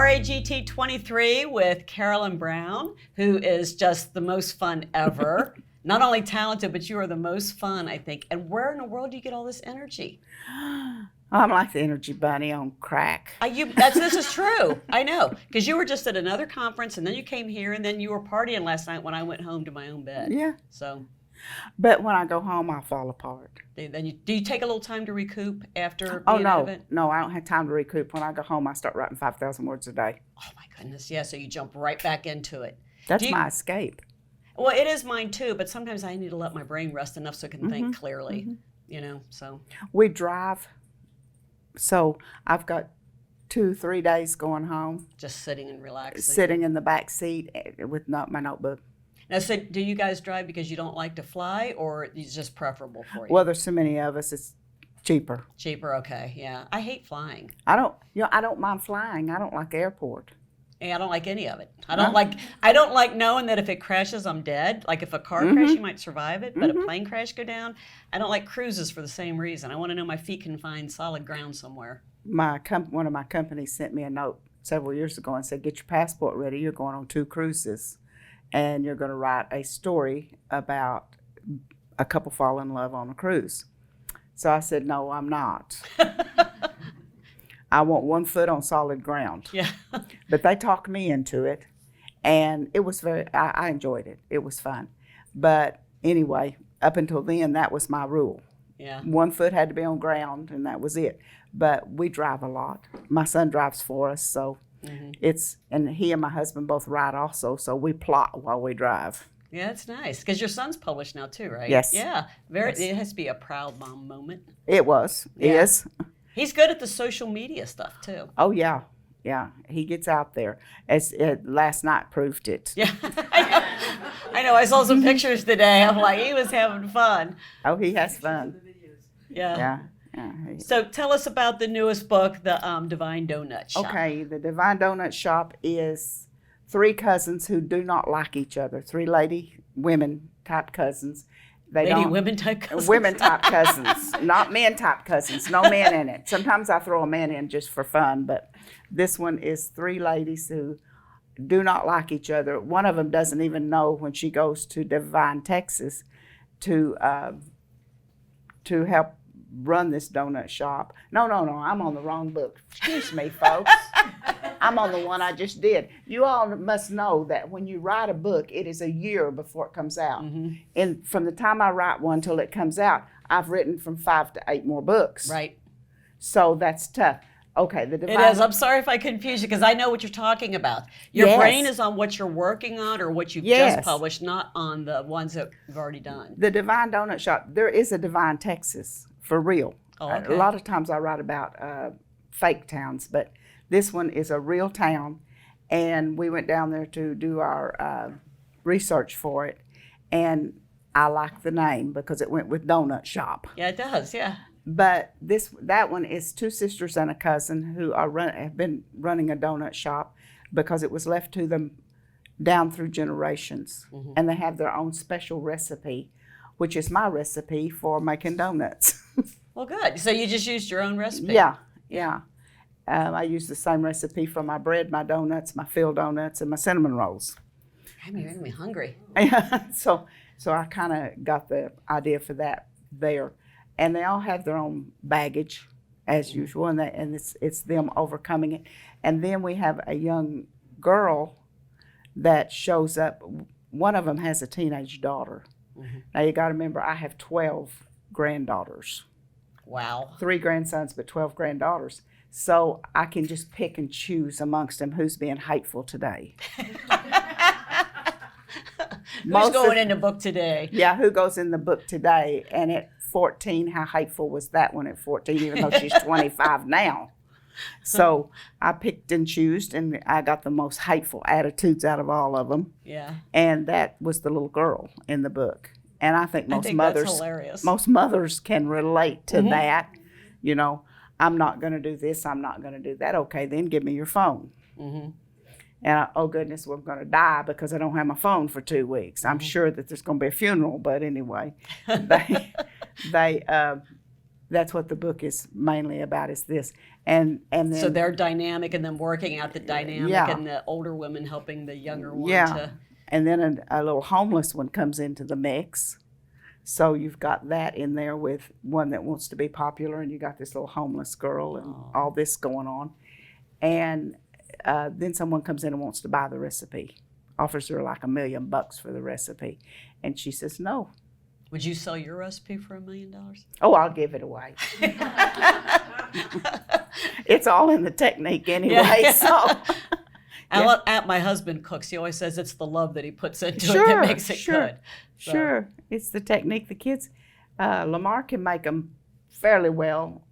RAGT23 with Carolyn Brown, who is just the most fun ever. Not only talented, but you are the most fun, I think. And where in the world do you get all this energy? I'm like the energy bunny on crack. This is true. I know. Because you were just at another conference, and then you came here, and then you were partying last night when I went home to my own bed. Yeah. So. But when I go home, I fall apart. Then do you take a little time to recoup after being out of it? No, I don't have time to recoup. When I go home, I start writing 5,000 words a day. Oh my goodness, yeah, so you jump right back into it. That's my escape. Well, it is mine too, but sometimes I need to let my brain rest enough so I can think clearly, so. We drive, so I've got 2-3 days going home. Just sitting and relaxing. Sitting in the back seat with my notebook. Now, so do you guys drive because you don't like to fly, or it's just preferable for you? Well, there's so many of us, it's cheaper. Cheaper, okay, yeah. I hate flying. I don't mind flying. I don't like the airport. Yeah, I don't like any of it. I don't like knowing that if it crashes, I'm dead. Like if a car crash, you might survive it, but a plane crash go down. I don't like cruises for the same reason. I want to know my feet can find solid ground somewhere. One of my companies sent me a note several years ago and said, get your passport ready. You're going on 2 cruises. And you're going to write a story about a couple fall in love on a cruise. So I said, no, I'm not. I want 1 foot on solid ground. Yeah. But they talked me into it, and it was I enjoyed it. It was fun. But anyway, up until then, that was my rule. Yeah. 1 foot had to be on ground, and that was it. But we drive a lot. My son drives for us, so. And he and my husband both ride also, so we plot while we drive. Yeah, it's nice because your son's published now too, right? Yes. Yeah, It has to be a proud mom moment. It was. Yeah. Is. He's good at the social media stuff too. Oh yeah, he gets out there. As last night proved it. Yeah, I know. I saw some pictures today. I'm like, he was having fun. Oh, he has fun. Yeah. Yeah. So tell us about the newest book, The Divine Donut Shop. Okay, The Divine Donut Shop is 3 cousins who do not like each other. 3 women type cousins. Women type cousins? Women type cousins, not men type cousins. No man in it. Sometimes I throw a man in just for fun, but this one is 3 ladies who do not like each other. One of them doesn't even know when she goes to Divine, Texas to help run this donut shop. No, I'm on the wrong book. Excuse me, folks. I'm on the one I just did. You all must know that when you write a book, it is a year before it comes out. And from the time I write one till it comes out, I've written from 5 to 8 more books. Right. So that's tough. Okay, It is. I'm sorry if I confuse you because I know what you're talking about. Your brain is on what you're working on or what you've just published, not on the ones that you've already done. The Divine Donut Shop, there is a Divine, Texas. For real. Oh, okay. A lot of times I write about fake towns, but this one is a real town, and we went down there to do our research for it, and I like the name because it went with donut shop. Yeah, it does, yeah. But that one is 2 sisters and a cousin who have been running a donut shop because it was left to them down through generations, and they have their own special recipe, which is my recipe for making donuts. Well, good. So you just used your own recipe? Yeah. I use the same recipe for my bread, my donuts, my filled donuts, and my cinnamon rolls. You're making me hungry. So I kind of got the idea for that there. And they all have their own baggage, as usual, and it's them overcoming it. And then we have a young girl that shows up. One of them has a teenage daughter. Now you got to remember, I have 12 granddaughters. Wow. 3 grandsons, but 12 granddaughters. So I can just pick and choose amongst them who's being hateful today. Who's going in the book today? Yeah, who goes in the book today? And at 14, how hateful was that one at 14, even though she's 25 now? So I picked and chose, and I got the most hateful attitudes out of all of them. Yeah. And that was the little girl in the book. And I think most mothers can relate to that. You know, I'm not going to do this, I'm not going to do that. Okay, then give me your phone. And oh goodness, we're going to die because I don't have my phone for 2 weeks. I'm sure that there's going to be a funeral, but anyway, they That's what the book is mainly about, is this. And then So they're dynamic and then working out the dynamic Yeah. and the older women helping the younger one yeah. to. And then a little homeless one comes into the mix. So you've got that in there with one that wants to be popular, and you got this little homeless girl and all this going on. And then someone comes in and wants to buy the recipe, offers her like $1 million for the recipe. And she says, no. Would you sell your recipe for $1 million? Oh, I'll give it away. It's all in the technique anyway. Yeah. So My husband cooks. He always says it's the love that he puts into it Sure, that makes it sure, good. So, sure, it's the technique. The kids, Lamar can make them fairly well.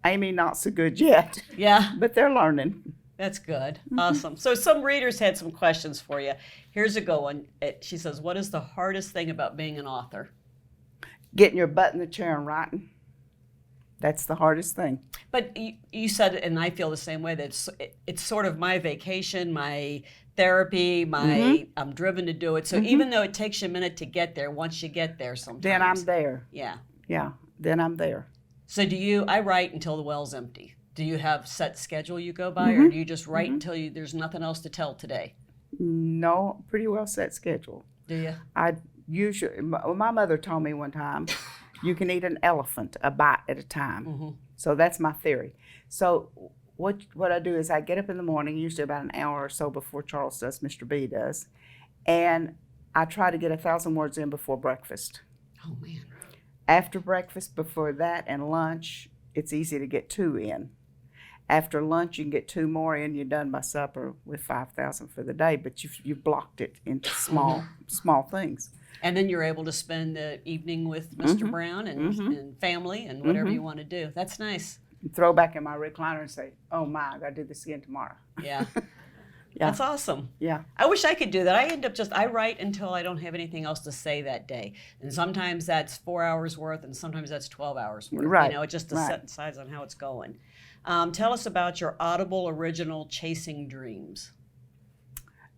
Amy not so good yet, Yeah, but they're learning. that's good. Awesome. So some readers had some questions for you. Here's a good one. She says, "What is the hardest thing about being an author?" Getting your butt in the chair and writing. That's the hardest thing. But you said, and I feel the same way, that it's sort of my vacation, my therapy, I'm driven to do it. So even though it takes you a minute to get there, once you get there sometimes. Then I'm there. Yeah. Yeah, then I'm there. So I write until the well's empty. Do you have set schedule you go by, or do you just write until there's nothing else to tell today? No, pretty well set schedule. Do you? I usually, my mother told me one time, you can eat an elephant a bite at a time. So that's my theory. So what I do is I get up in the morning, usually about an hour or so before Charles does, Mr. B does, and I try to get 1,000 words in before breakfast. Oh, man. After breakfast, before that, and lunch, it's easy to get 2 in. After lunch, you can get 2 more in. You're done by supper with 5,000 for the day, but you've blocked it into small things. And then you're able to spend the evening with Mr. Brown and family and whatever you want to do. That's nice. Throw back in my recliner and say, oh my, I gotta do this again tomorrow. Yeah. Yeah. That's awesome. Yeah. I wish I could do that. I write until I don't have anything else to say that day. And sometimes that's 4 hours worth and sometimes that's 12 hours worth. Right. You know, it just decides on how it's going. Tell us about your Audible original, Chasing Dreams.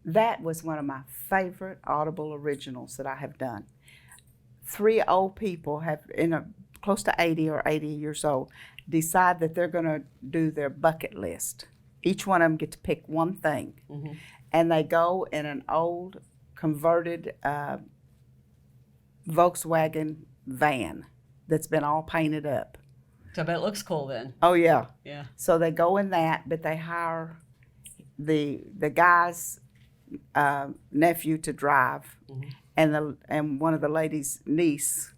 That was one of my favorite Audible originals that I have done. 3 old people have, close to 80 or 80 years old, decide that they're going to do their bucket list. Each one of them get to pick one thing. And they go in an old converted Volkswagen van that's been all painted up. So I bet it looks cool then. Oh, yeah. Yeah. So they go in that, but they hire the guy's nephew to drive, and one of the lady's niece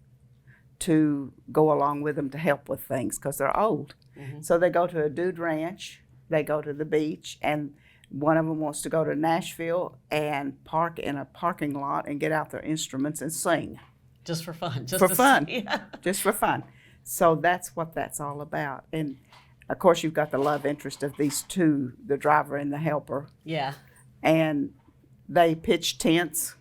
to go along with them to help with things because they're old. So they go to a dude ranch, they go to the beach, and one of them wants to go to Nashville and park in a parking lot and get out their instruments and sing. Just for fun. Just For to fun. Yeah. Just for fun. So that's what that's all about. And of course you've got the love interest of these two, the driver and the helper. Yeah. And they pitch tents,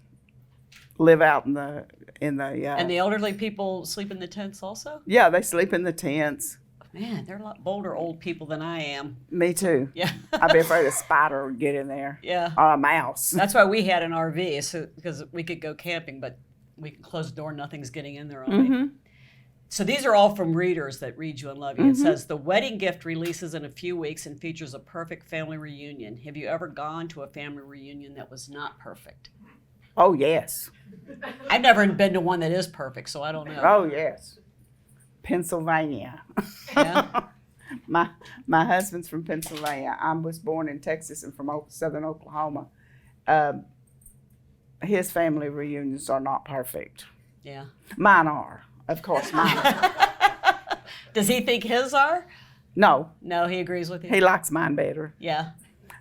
live out in the And the elderly people sleep in the tents also? yeah, they sleep in the tents. Man, they're a lot bolder old people than I am. Me too. Yeah. I'd be afraid a spider would get in there. Yeah. Or a mouse. That's why we had an RV, so because we could go camping, but we can close the door, nothing's getting in there on me. So these are all from readers that read you and love you. It says, the wedding gift releases in a few weeks and features a perfect family reunion. Have you ever gone to a family reunion that was not perfect? Oh yes. I've never been to one that is perfect, so I don't know. Oh yes. Pennsylvania. Yeah. My husband's from Pennsylvania. I was born in Texas and from southern Oklahoma. His family reunions are not perfect. Yeah. Mine are, of course, mine are. Does he think his are? No, No, he agrees with you. he likes mine better. Yeah.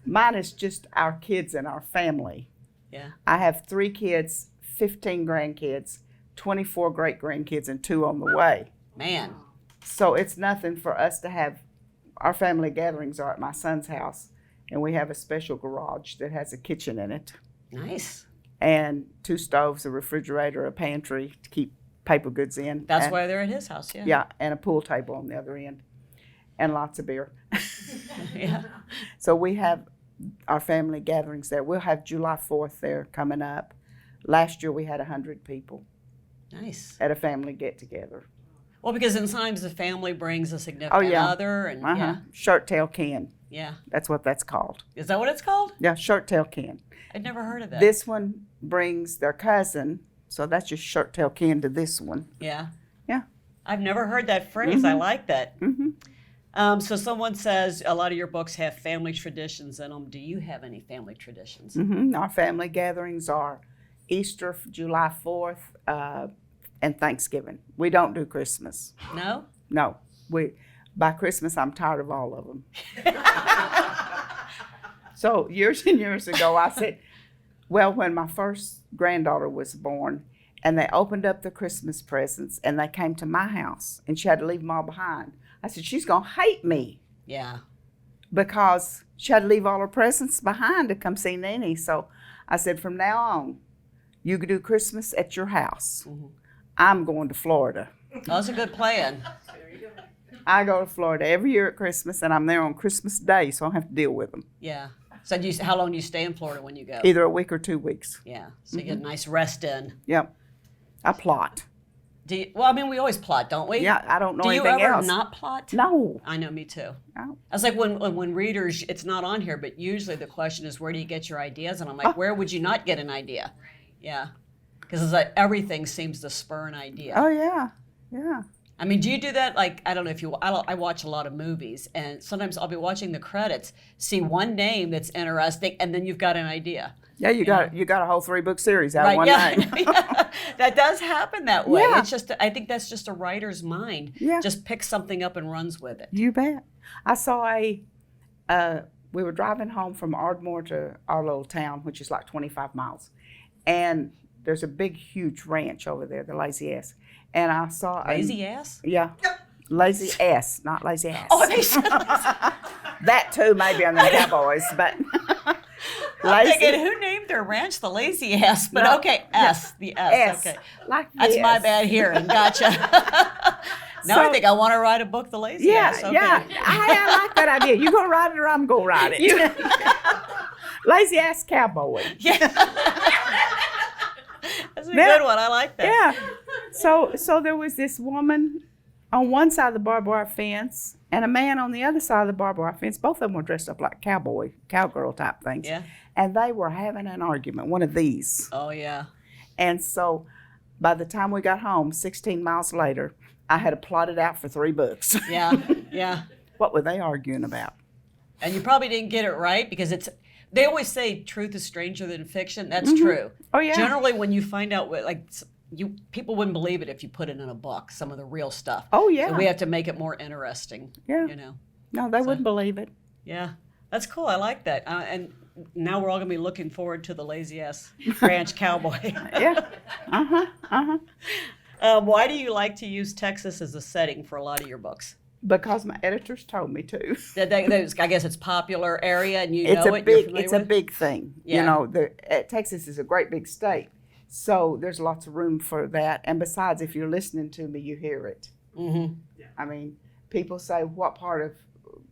Mine is just our kids and our family. Yeah. I have 3 kids, 15 grandkids, 24 great grandkids, and 2 on the way. Man. So it's nothing for us to have. Our family gatherings are at my son's house, and we have a special garage that has a kitchen in it, Nice. and 2 stoves, a refrigerator, a pantry to keep paper goods in. That's and, why they're at his house, yeah. Yeah, and a pool table on the other end, and lots of beer. Yeah. So we have our family gatherings there. We'll have July 4th there coming up. Last year we had 100 people Nice. at a family get-together. Well, because sometimes the family brings a significant other, and Shirt tail can. Yeah. That's what that's called. Is that what it's called? Yeah, shirt tail can. I'd never heard of that. This one brings their cousin, so that's your shirt tail can to this one. Yeah. Yeah. I've never heard that phrase. I like that. Mm-hmm. So someone says a lot of your books have family traditions in them. Do you have any family traditions? Mm-hmm. Our family gatherings are Easter, July 4th, and Thanksgiving. We don't do Christmas. No? No. By Christmas, I'm tired of all of them. So years and years ago, I said, well, when my first granddaughter was born, and they opened up the Christmas presents, and they came to my house, and she had to leave them all behind. I said, she's going to hate me. Yeah. Because she had to leave all her presents behind to come see Nene. So I said, from now on, you can do Christmas at your house. Mm-hmm. I'm going to Florida. Oh, that's a good plan. I go to Florida every year at Christmas, and I'm there on Christmas Day, so I don't have to deal with them. Yeah. So how long do you stay in Florida when you go? Either a week or 2 weeks. Yeah. So you get a nice rest in. Yep. I plot. Well, I mean, we always plot, don't we? Yeah, I don't know anything else. Do you ever not plot? No. I know, me too. No. I was like, when readers, it's not on here, but usually the question is, where do you get your ideas? And I'm like, where would you not get an idea? Yeah. Because it's like everything seems to spur an idea. Oh, yeah. Yeah. I mean, do you do that? Like, I don't know if I watch a lot of movies, and sometimes I'll be watching the credits, see one name that's interesting, and then you've got an idea. Yeah, you got a whole 3-book series out of one name. Yeah. That does happen that way. Yeah. It's just, I think that's just a writer's mind. Yeah. Just picks something up and runs with it. You bet. I saw we were driving home from Ardmore to our little town, which is like 25 miles. And there's a big, huge ranch over there, the Lazy Ass. And I saw Lazy Ass? Yeah. Lazy Ass, not Lazy Ass. Oh, they said that too, maybe on the Cowboys, but I'm thinking, who named their ranch the Lazy Ass? But No. okay, the S. Okay. Like That's this. my bad hearing. Gotcha. Now I think I want to write a book, The Lazy Ass. Okay. Yeah, I like that idea. You gonna write it or I'm gonna write it. Lazy Ass Cowboy. Yeah. That's a good one. I like that. Yeah. So there was this woman on one side of the barbed wire fence and a man on the other side of the barbed wire fence. Both of them were dressed up like cowgirl type things. Yeah. And they were having an argument, one of these. Oh, yeah. And so by the time we got home, 16 miles later, I had it plotted out for 3 books. Yeah, yeah. What were they arguing about? And you probably didn't get it right because they always say truth is stranger than fiction. That's true. Oh, yeah. Generally, when you find out people wouldn't believe it if you put it in a book, some of the real stuff. Oh, yeah. So we have to make it more interesting. Yeah. You know. No, they wouldn't believe it. Yeah. That's cool. I like that. And now we're all going to be looking forward to the Lazy Ass Ranch Cowboy. Yeah. Why do you like to use Texas as a setting for a lot of your books? Because my editors told me to. I guess it's popular area, and It's a with? big thing. Yeah. You know, Texas is a great big state, so there's lots of room for that. And besides, if you're listening to me, you hear it. Mm-hmm. I mean, people say, "What part of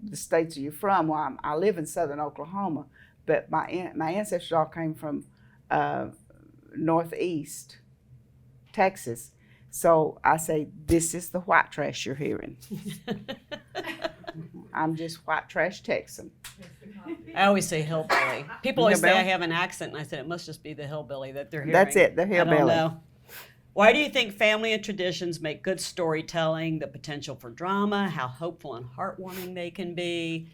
the states are you from?" Well, I live in southern Oklahoma, but my ancestors all came from northeast Texas. So I say, this is the white trash you're hearing. I'm just white trash Texan. I always say hillbilly. People always say Hillbilly? I have an accent, and I said it must just be the hillbilly that they're hearing. That's it, the hillbilly. I don't know. Why do you think family and traditions make good storytelling, the potential for drama, how hopeful and heartwarming they can be?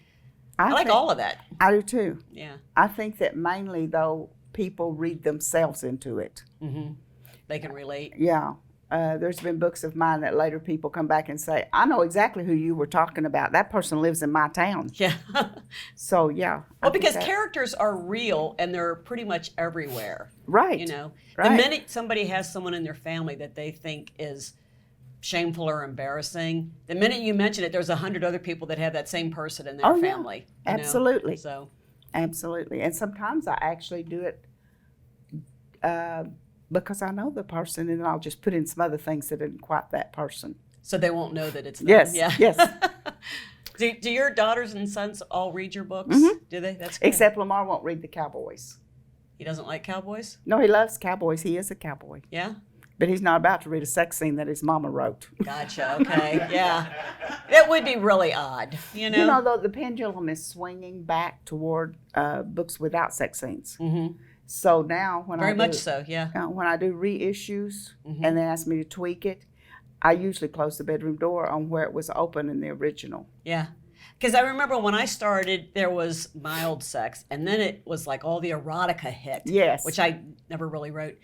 I like all of that. I do too. Yeah. I think that mainly, though, people read themselves into it. Mm-hmm. They can relate. Yeah. There's been books of mine that later people come back and say, I know exactly who you were talking about. That person lives in my town. Yeah. So, yeah. Well, because characters are real and they're pretty much everywhere. Right. You know, right. The minute somebody has someone in their family that they think is shameful or embarrassing, the minute you mention it, there's 100 other people that have that same person in their family. Yeah. Absolutely. You know? So. Absolutely. And sometimes I actually do it because I know the person, and I'll just put in some other things that isn't quite that person. So they won't know that it's them. Yes, yeah. yes. Do your daughters and sons all read your books? Mm-hmm. Do they? That's good. Except Lamar won't read the Cowboys. He doesn't like cowboys? No, he loves cowboys. He is a cowboy. Yeah? but he's not about to read a sex scene that his mama wrote. Gotcha. Okay. Yeah. It would be really odd, you know? You know, though, the pendulum is swinging back toward books without sex scenes. Mm-hmm. So now when Very I do, much so, yeah. when I do reissues and they ask me to tweak it, I usually close the bedroom door on where it was open in the original. Yeah. Because I remember when I started, there was mild sex, and then it was like all the erotica hit. Yes. Which I never really wrote.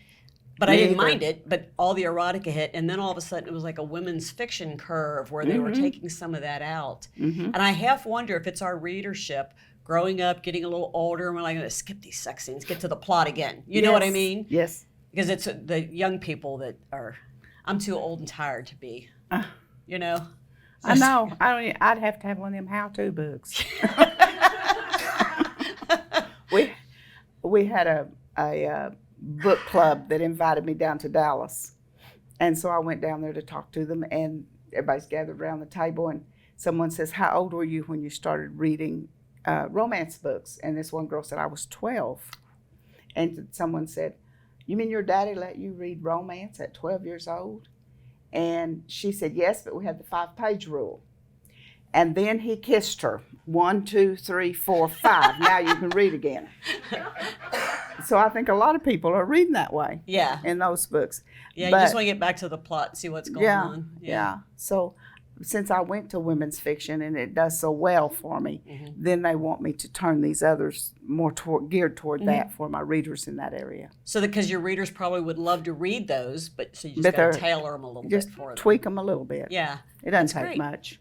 But Me I didn't either. mind it, but all the erotica hit, and then all of a sudden it was like a women's fiction curve where they were taking some of that out. And I half wonder if it's our readership growing up, getting a little older, and we're like, skip these sex scenes, get to the plot again. You know what I mean? Yes. Because it's the young people that are, I'm too old and tired to be, you know? I know. I'd have to have one of them how-to books. we had a book club that invited me down to Dallas, and so I went down there to talk to them, and everybody's gathered around the table, and someone says, "How old were you when you started reading romance books?" And this one girl said, "I was 12." And someone said, "You mean your daddy let you read romance at 12 years old?" And she said, "Yes, but we had the 5-page rule." And then he kissed her. 1, 2, 3, 4, 5. Now you can read again. So I think a lot of people are reading that way. Yeah. In those books. Yeah, But- you just want to get back to the plot and see what's going on. Yeah. So since I went to women's fiction and it does so well for me, then they want me to turn these others more geared toward that for my readers in that area. So because your readers probably would love to read those, but so you just But got to they're- tailor them a little Just bit for them. tweak them a little bit. Yeah. It doesn't That's take great. much.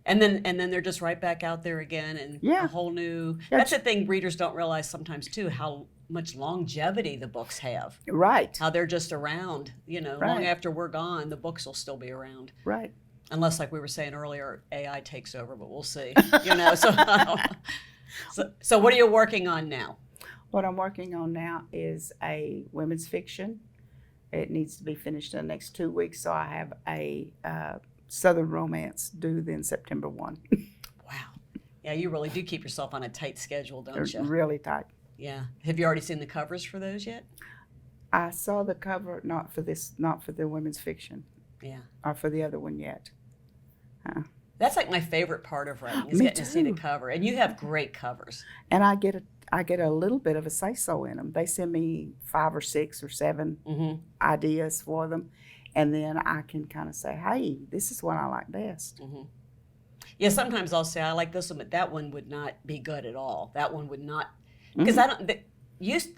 And then they're just right back out there again, and Yeah. a whole new. Yeah, That's the thing readers don't realize sometimes too, how much longevity the books have. Right. How they're just around. You know, long Right. after we're gone, the books will still be around. Right. Unless, like we were saying earlier, AI takes over, but we'll see. You know, so I don't, so what are you working on now? What I'm working on now is a women's fiction. It needs to be finished in the next 2 weeks, so I have a Southern romance due then September 1. Wow. Yeah, you really do keep yourself on a tight schedule, don't They're you? really tight. Yeah. Have you already seen the covers for those yet? I saw the cover, not for the women's fiction, Yeah. or for the other one yet. That's like my favorite part of writing is Me getting to see the too. cover. And you have great covers. And I get a little bit of a say-so in them. They send me 5 or 6 or 7 ideas for them, and then I can kind of say, "Hey, this is what I like best." Yeah, sometimes I'll say I like this one, but that one would not be good at all. That one would not, because I don't.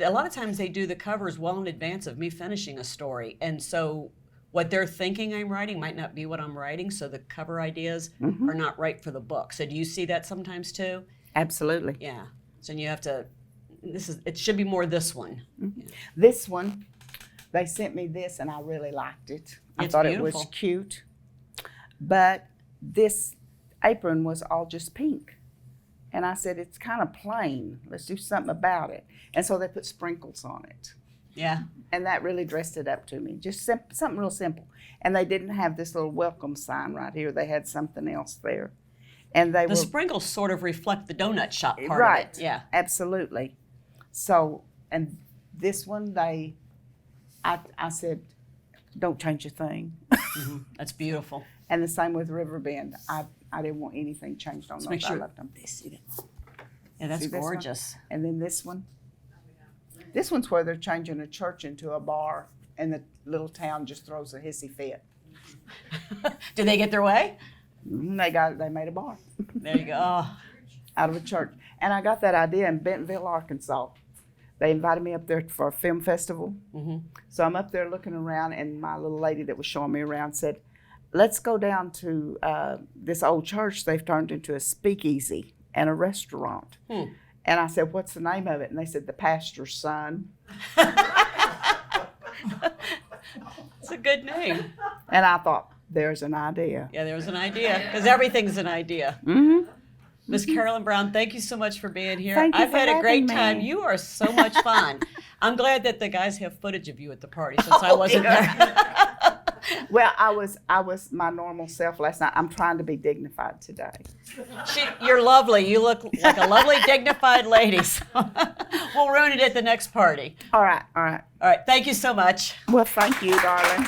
A lot of times they do the covers well in advance of me finishing a story, and so what they're thinking I'm writing might not be what I'm writing. So the cover ideas are not right for the book. So do you see that sometimes too? Absolutely. Yeah. So you have to. It should be more this one. Yeah. This one, they sent me this, and I really liked it. I It's thought it beautiful. was cute, but this apron was all just pink. And I said, "It's kind of plain. Let's do something about it." And so they put sprinkles on it. Yeah. And that really dressed it up to me. Just something real simple. And they didn't have this little welcome sign right here. They had something else there. And they The were sprinkles sort of reflect the donut shop part right. of it. Yeah. Absolutely. So, and this one, I said, "Don't change a thing." That's beautiful. And the same with Riverbend. I didn't want anything changed on Let's those. make I sure left them. they see that. Yeah, that's See this one? gorgeous. And then this one. This one's where they're changing a church into a bar, and the little town just throws a hissy fit. Did they get their way? They made a bar There you go. Oh, out of a church. And I got that idea in Bentonville, Arkansas. They invited me up there for a film festival. So I'm up there looking around, and my little lady that was showing me around said, "Let's go down to this old church they've turned into a speakeasy and a restaurant." And I said, "What's the name of it?" And they said, "The Pastor's Son." it's a good name. And I thought, there's an idea. Yeah, there was an idea, because everything's an idea. Miss Carolyn Brown, thank you so much for being here. Thank you I've for had a great having time. me. You are so much fun. I'm glad that the guys have footage of you at the party since I wasn't there. Well, I was my normal self last night. I'm trying to be dignified today. You're lovely. You look like a lovely, dignified lady. we'll ruin it at the next party. All right, all right. All right. Thank you so much. Well, thank you, darling.